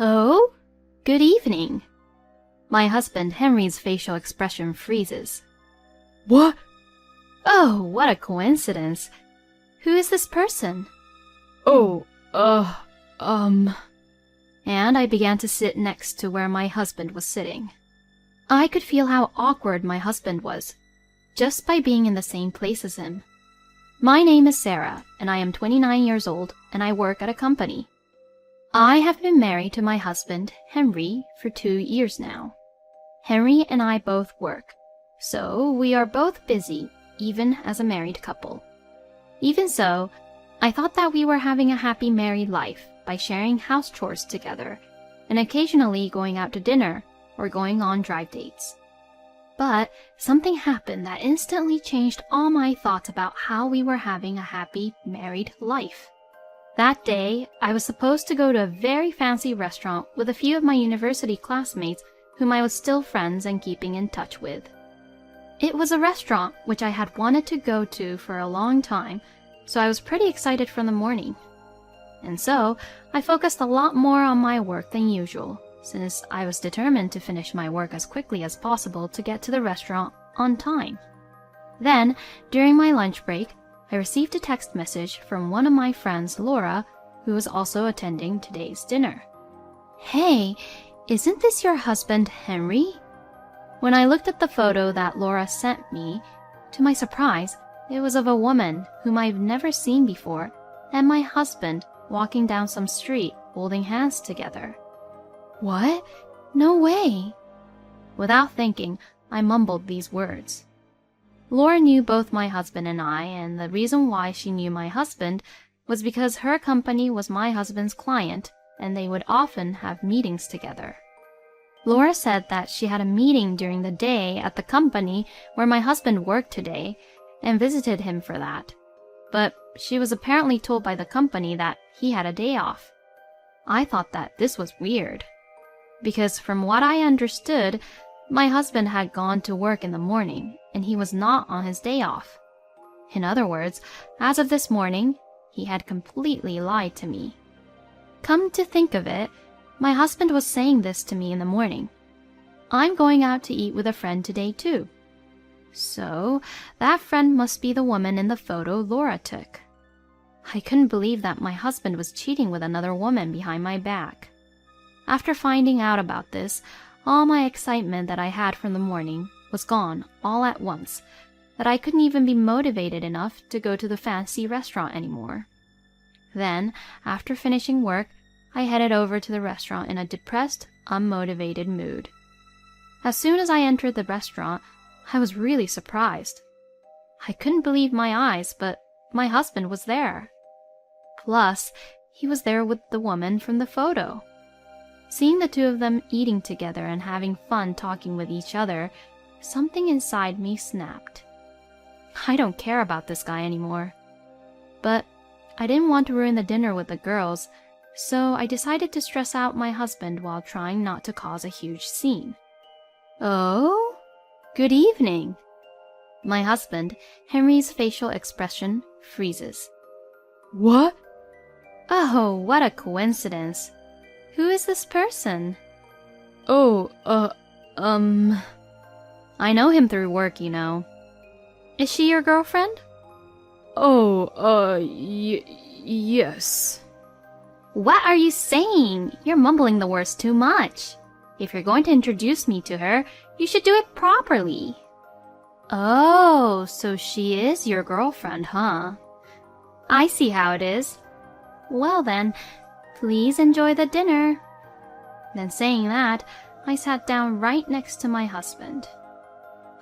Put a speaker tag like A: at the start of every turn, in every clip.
A: Oh, good evening. My husband Henry's facial expression freezes.
B: What?
A: Oh, what a coincidence. Who is this person?
B: Oh,
A: And I began to sit next to where my husband was sitting. I could feel how awkward my husband was, just by being in the same place as him. My name is Sarah, and I am 29 years old, and I work at a company. I have been married to my husband, Henry, for 2 years now. Henry and I both work, so we are both busy, even as a married couple. Even so, I thought that we were having a happy married life by sharing house chores together, and occasionally going out to dinner or going on drive dates. But something happened that instantly changed all my thoughts about how we were having a happy married life. That day, I was supposed to go to a very fancy restaurant with a few of my university classmates whom I was still friends and keeping in touch with. It was a restaurant which I had wanted to go to for a long time, so I was pretty excited from the morning. And so, I focused a lot more on my work than usual, since I was determined to finish my work as quickly as possible to get to the restaurant on time. Then, during my lunch break, I received a text message from one of my friends, Laura, who was also attending today's dinner. Hey, isn't this your husband, Henry? When I looked at the photo that Laura sent me, to my surprise, it was of a woman whom I've never seen before, and my husband walking down some street holding hands together. What? No way! Without thinking, I mumbled these words. Laura knew both my husband and I, and the reason why she knew my husband was because her company was my husband's client, and they would often have meetings together. Laura said that she had a meeting during the day at the company where my husband worked today, and visited him for that. But she was apparently told by the company that he had a day off. I thought that this was weird, because from what I understood, my husband had gone to work in the morning, and he was not on his day off. In other words, as of this morning, he had completely lied to me. Come to think of it, my husband was saying this to me in the morning. I'm going out to eat with a friend today too. So, that friend must be the woman in the photo Laura took. I couldn't believe that my husband was cheating with another woman behind my back. After finding out about this, all my excitement that I had from the morning was gone all at once, that I couldn't even be motivated enough to go to the fancy restaurant anymore. Then, after finishing work, I headed over to the restaurant in a depressed, unmotivated mood. As soon as I entered the restaurant, I was really surprised. I couldn't believe my eyes, but my husband was there. Plus, he was there with the woman from the photo. Seeing the two of them eating together and having fun talking with each other, something inside me snapped. I don't care about this guy anymore. But I didn't want to ruin the dinner with the girls, so I decided to stress out my husband while trying not to cause a huge scene. Oh, good evening. My husband, Henry's facial expression freezes.
B: What?
A: Oh, what a coincidence. Who is this person?
B: Oh,
A: I know him through work, you know. Is she your girlfriend?
B: Oh, yes.
A: What are you saying? You're mumbling the words too much. If you're going to introduce me to her, you should do it properly. Oh, so she is your girlfriend, huh? I see how it is. Well then, please enjoy the dinner. Then saying that, I sat down right next to my husband.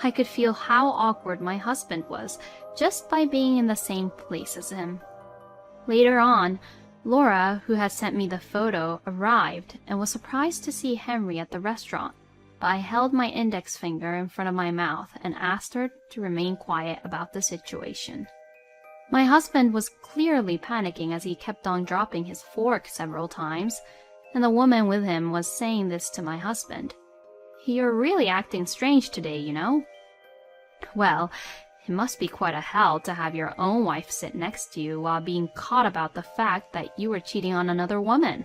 A: I could feel how awkward my husband was just by being in the same place as him. Later on, Laura, who had sent me the photo, arrived and was surprised to see Henry at the restaurant, but I held my index finger in front of my mouth and asked her to remain quiet about the situation. My husband was clearly panicking as he kept on dropping his fork several times, and the woman with him was saying this to my husband. You're really acting strange today, you know. Well, it must be quite a hell to have your own wife sit next to you while being caught about the fact that you were cheating on another woman.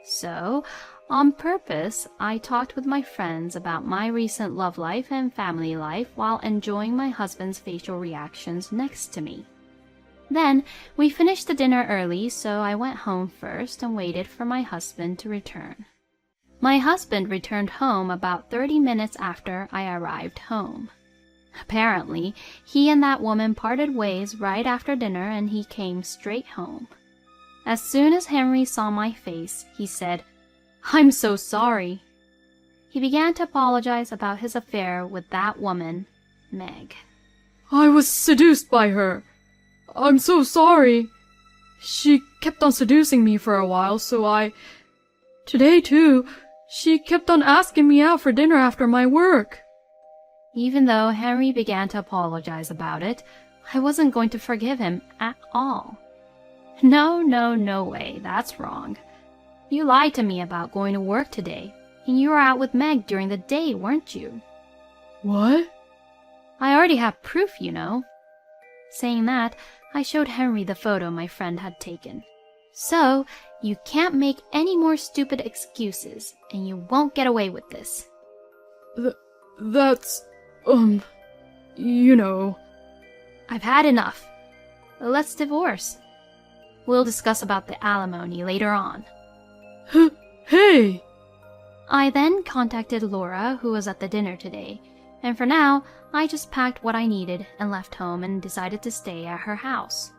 A: So, on purpose, I talked with my friends about my recent love life and family life while enjoying my husband's facial reactions next to me. Then, we finished the dinner early, so I went home first and waited for my husband to return. My husband returned home about 30 minutes after I arrived home. Apparently, he and that woman parted ways right after dinner and he came straight home. As soon as Henry saw my face, he said, "I'm so sorry." He began to apologize about his affair with that woman, Meg.
B: I was seduced by her. I'm so sorry. She kept on seducing me for a while, Today, too, she kept on asking me out for dinner after my work.
A: Even though Henry began to apologize about it, I wasn't going to forgive him at all. No way, that's wrong. You lied to me about going to work today, and you were out with Meg during the day, weren't you?
B: What?
A: I already have proof, you know. Saying that, I showed Henry the photo my friend had taken. So, you can't make any more stupid excuses, and you won't get away with this.
B: That's, you know.
A: I've had enough. Let's divorce. We'll discuss about the alimony later on.
B: Hey!
A: I then contacted Laura, who was at the dinner today, and for now, I just packed what I needed and left home and decided to stay at her house.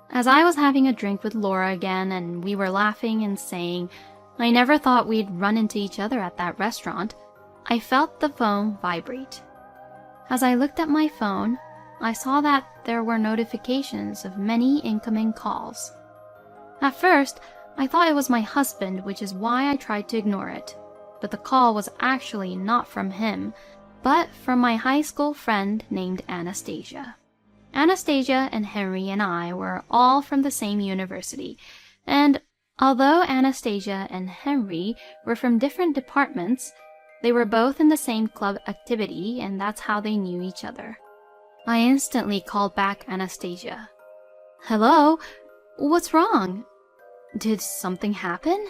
A: As I was having a drink with Laura again and we were laughing and saying, "I never thought we'd run into each other at that restaurant," I felt the phone vibrate. As I looked at my phone, I saw that there were notifications of many incoming calls. At first, I thought it was my husband, which is why I tried to ignore it. But the call was actually not from him, but from my high school friend named Anastasia. Anastasia and Henry and I were all from the same university, and although Anastasia and Henry were from different departments, they were both in the same club activity, and that's how they knew each other. I instantly called back Anastasia. "Hello? What's wrong? Did something happen?"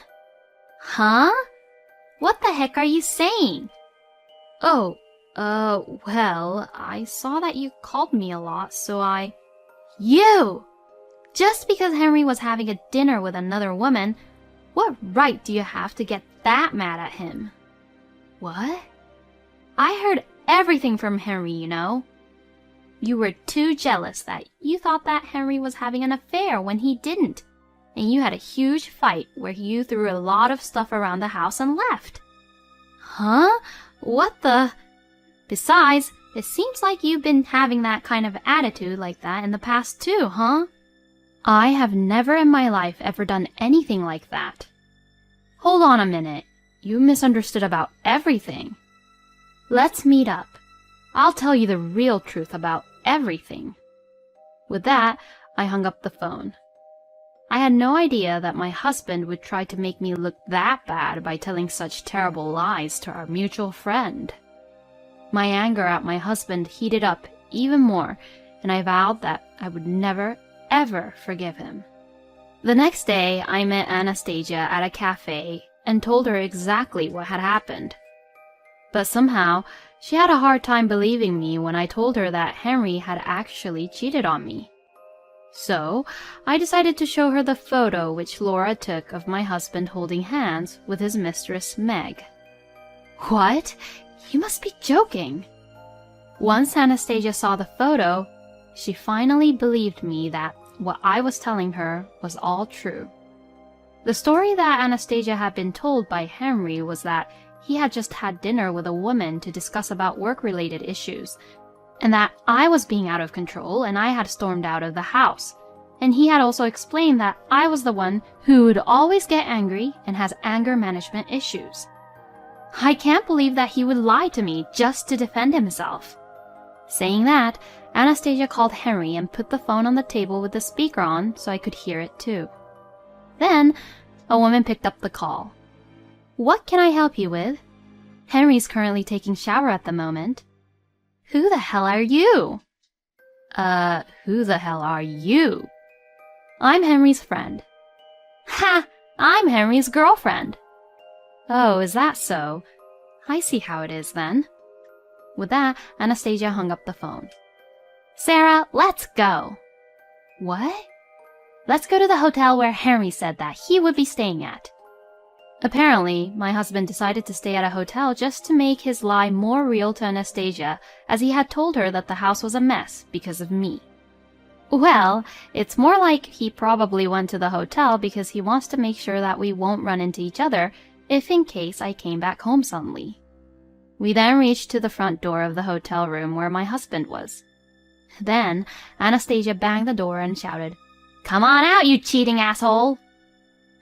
A: "Huh? What the heck are you saying?" "Oh, well, I saw that you called me a lot, so I..." "You! Just because Henry was having a dinner with another woman, what right do you have to get that mad at him?" "What?" "I heard everything from Henry, you know. You were too jealous that you thought that Henry was having an affair when he didn't, and you had a huge fight where you threw a lot of stuff around the house and left." "Huh? What the..." "Besides, it seems like you've been having that kind of attitude like that in the past too, huh?" "I have never in my life ever done anything like that." "Hold on a minute. You misunderstood about everything. Let's meet up. I'll tell you the real truth about everything." With that, I hung up the phone. I had no idea that my husband would try to make me look that bad by telling such terrible lies to our mutual friend. My anger at my husband heated up even more, and I vowed that I would never, ever forgive him. The next day, I met Anastasia at a cafe and told her exactly what had happened. But somehow, she had a hard time believing me when I told her that Henry had actually cheated on me. So, I decided to show her the photo which Laura took of my husband holding hands with his mistress Meg. "What? You must be joking." Once Anastasia saw the photo, she finally believed me that what I was telling her was all true. The story that Anastasia had been told by Henry was that he had just had dinner with a woman to discuss about work-related issues, and that I was being out of control and I had stormed out of the house. And he had also explained that I was the one who would always get angry and has anger management issues. I can't believe that he would lie to me just to defend himself. Saying that, Anastasia called Henry and put the phone on the table with the speaker on so I could hear it too. Then, a woman picked up the call. "What can I help you with?" "Henry's currently taking shower at the moment." "Who the hell are you?" Who the hell are you?" "I'm Henry's friend." "Ha! I'm Henry's girlfriend. Oh, is that so? I see how it is then. With that, Anastasia hung up the phone. Sarah, let's go. What? Let's go to the hotel where Henry said that he would be staying at. Apparently, my husband decided to stay at a hotel just to make his lie more real to Anastasia, as he had told her that the house was a mess because of me. Well, it's more like he probably went to the hotel because he wants to make sure that we won't run into each other if in case I came back home suddenly. We then reached to the front door of the hotel room where my husband was. Then, Anastasia banged the door and shouted, "Come on out, you cheating asshole!"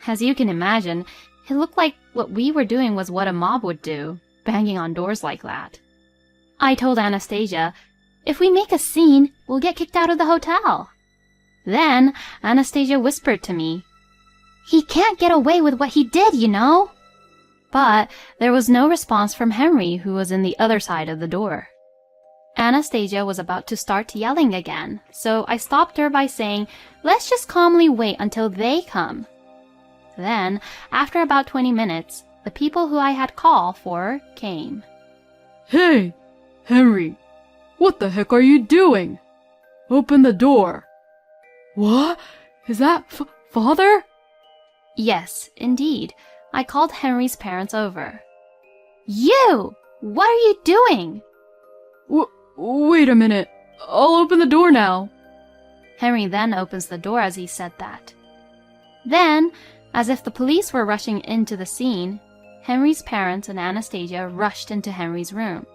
A: As you can imagine, it looked like what we were doing was what a mob would do, banging on doors like that. I told Anastasia, if we make a scene, we'll get kicked out of the hotel. Then, Anastasia whispered to me, "He can't get away with what he did, you know." But there was no response from Henry, who was in the other side of the door. Anastasia was about to start yelling again, so I stopped her by saying, let's just calmly wait until they come. Then, after about 20 minutes, the people who I had called for came.
B: Hey, Henry, what the heck are you doing? Open the door. What? Is that Father?
A: Yes, indeed. I called Henry's parents over. You! What are you doing?
B: Wait a minute. I'll open the door now.
A: Henry then opens the door as he said that. Then, as if the police were rushing into the scene, Henry's parents and Anastasia rushed into Henry's room.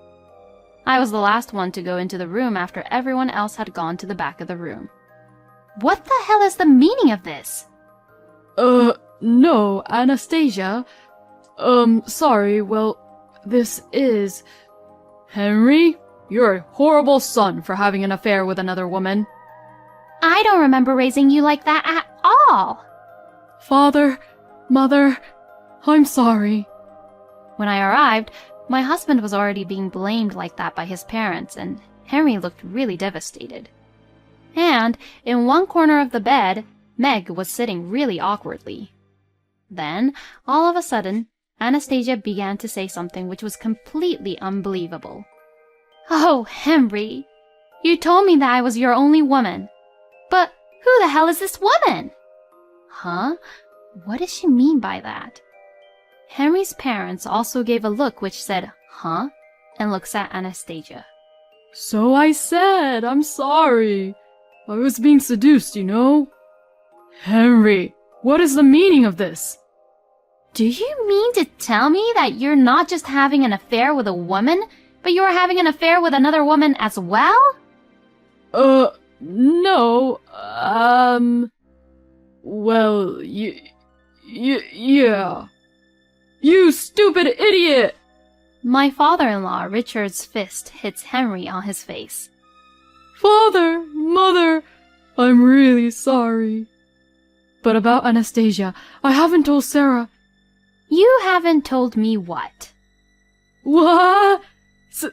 A: I was the last one to go into the room after everyone else had gone to the back of the room. What the hell is the meaning of this?
B: No, Anastasia. Sorry, well, this is... Henry, you're a horrible son for having an affair with another woman.
A: I don't remember raising you like that at all.
B: Father, Mother, I'm sorry.
A: When I arrived, my husband was already being blamed like that by his parents, and Henry looked really devastated. And in one corner of the bed, Meg was sitting really awkwardly. Then, all of a sudden, Anastasia began to say something which was completely unbelievable. Oh, Henry, you told me that I was your only woman. But who the hell is this woman? Huh? What does she mean by that? Henry's parents also gave a look which said, huh? And looks at Anastasia.
B: So I said, I'm sorry. I was being seduced, you know? Henry, what is the meaning of this?
A: Do you mean to tell me that you're not just having an affair with a woman, but you're having an affair with another woman as well?
B: No, well, yeah. You stupid idiot!
A: My father-in-law, Richard's fist hits Henry on his face.
B: Father, Mother, I'm really sorry. But about Anastasia, I haven't told Sarah.
A: You haven't told me what?
B: What?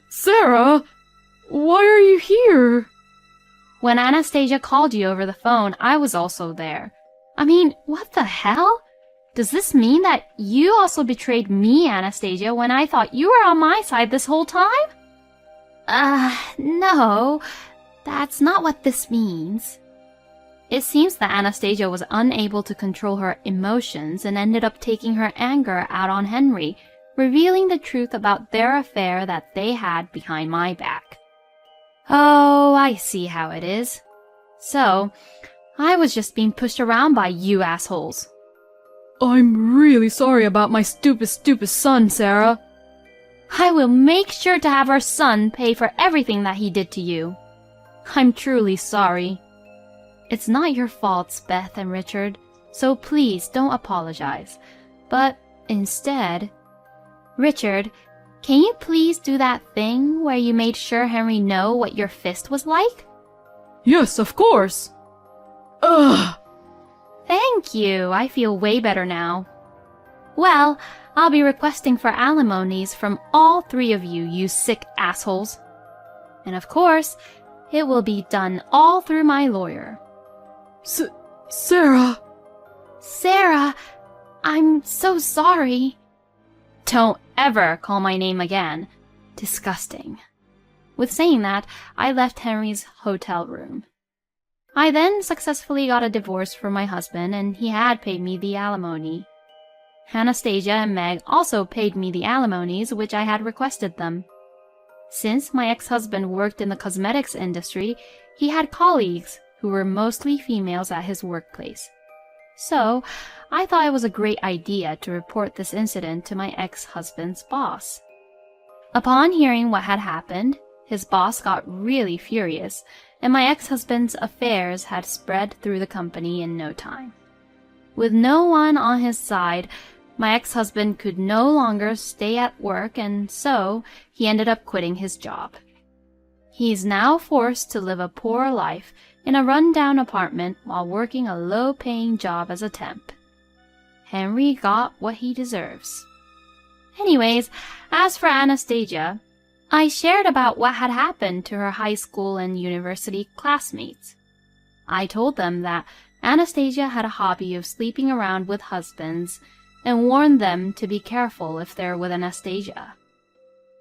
B: Sarah? Why are you here?
A: When Anastasia called you over the phone, I was also there. I mean, what the hell? Does this mean that you also betrayed me, Anastasia, when I thought you were on my side this whole time? No. That's not what this means. It seems that Anastasia was unable to control her emotions and ended up taking her anger out on Henry, revealing the truth about their affair that they had behind my back. Oh, I see how it is. So, I was just being pushed around by you assholes.
B: I'm really sorry about my stupid son, Sarah.
A: I will make sure to have our son pay for everything that he did to you. I'm truly sorry. It's not your faults, Beth and Richard, so please don't apologize. But instead... Richard, can you please do that thing where you made sure Henry know what your fist was like?
B: Yes, of course. Ugh.
A: Thank you. I feel way better now. Well, I'll be requesting for alimonies from all three of you, you sick assholes. And of course, it will be done all through my lawyer.
B: Sarah.
A: Sarah, I'm so sorry." "Don't ever call my name again. Disgusting." With saying that, I left Henry's hotel room. I then successfully got a divorce from my husband, and he had paid me the alimony. Anastasia and Meg also paid me the alimonies, which I had requested them. Since my ex-husband worked in the cosmetics industry, he had colleagues who were mostly females at his workplace. So, I thought it was a great idea to report this incident to my ex-husband's boss. Upon hearing what had happened, his boss got really furious, and my ex-husband's affairs had spread through the company in no time. With no one on his side, my ex-husband could no longer stay at work, and so he ended up quitting his job. He is now forced to live a poor life in a run-down apartment while working a low-paying job as a temp. Henry got what he deserves. Anyways, as for Anastasia, I shared about what had happened to her high school and university classmates. I told them that Anastasia had a hobby of sleeping around with husbands and warned them to be careful if they're with Anastasia.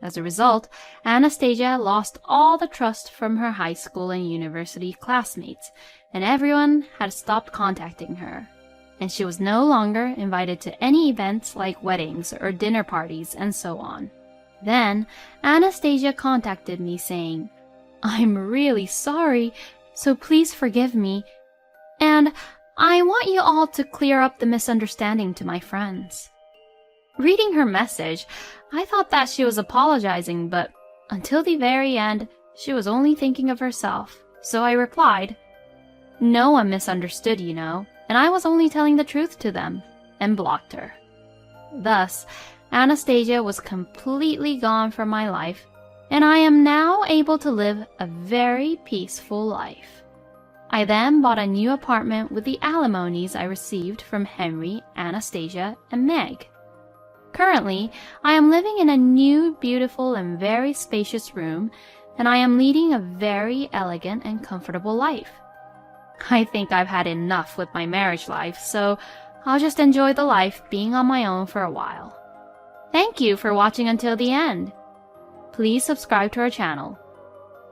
A: As a result, Anastasia lost all the trust from her high school and university classmates, and everyone had stopped contacting her, and she was no longer invited to any events like weddings or dinner parties and so on. Then, Anastasia contacted me saying, "I'm really sorry, so please forgive me, and I want you all to clear up the misunderstanding to my friends." Reading her message, I thought that she was apologizing, but until the very end, she was only thinking of herself. So I replied, "No one misunderstood, you know, and I was only telling the truth to them," and blocked her. Thus, Anastasia was completely gone from my life, and I am now able to live a very peaceful life. I then bought a new apartment with the alimonies I received from Henry, Anastasia, and Meg. Currently, I am living in a new, beautiful, and very spacious room, and I am leading a very elegant and comfortable life. I think I've had enough with my marriage life, so I'll just enjoy the life being on my own for a while. Thank you for watching until the end. Please subscribe to our channel.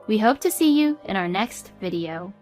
A: We hope to see you in our next video.